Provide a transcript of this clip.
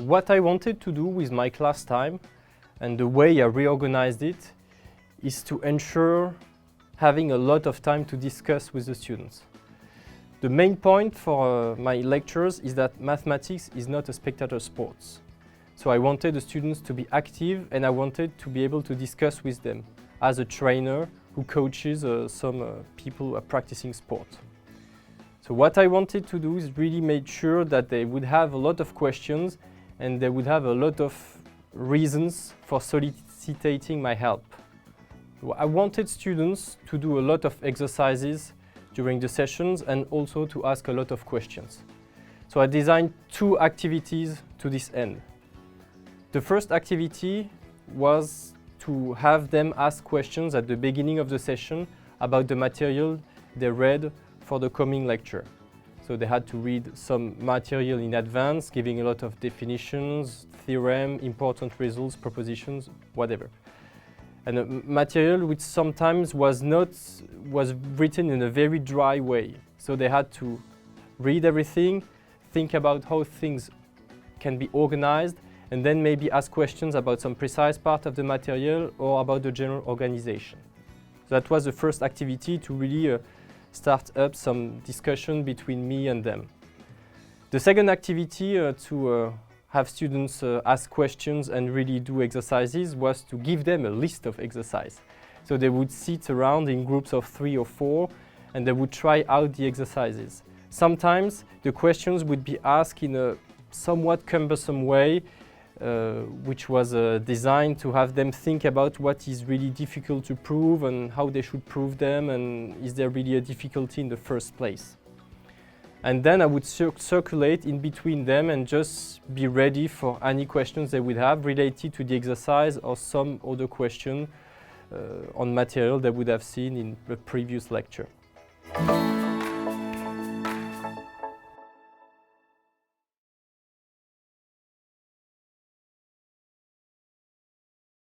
what I wanted to do with my class time and the way I reorganized it is to ensure having a lot of time to discuss with the students. The main point for my lectures is that mathematics is not a spectator sport. So I wanted the students to be active and I wanted to be able to discuss with them as a trainer who coaches some people who are practicing sport. So what I wanted to do is really make sure that they would have a lot of questions and they would have a lot of reasons for soliciting my help. I wanted students to do a lot of exercises during the sessions and also to ask a lot of questions. So I designed 2 activities to this end. The first activity was to have them ask questions at the beginning of the session about the material they read for the coming lecture. So they had to read some material in advance, giving a lot of definitions, theorem, important results, propositions, whatever. And a material which sometimes was written in a very dry way. So they had to read everything, think about how things can be organized, and then maybe ask questions about some precise part of the material or about the general organization. So that was the first activity to really start up some discussion between me and them. The second activity to have students ask questions and really do exercises was to give them a list of exercises. So they would sit around in groups of 3 or 4 and they would try out the exercises. Sometimes the questions would be asked in a somewhat cumbersome way, which was designed to have them think about what is really difficult to prove and how they should prove them and is there really a difficulty in the first place. And then I would circulate in between them and just be ready for any questions they would have related to the exercise or some other question on material they would have seen in the previous lecture.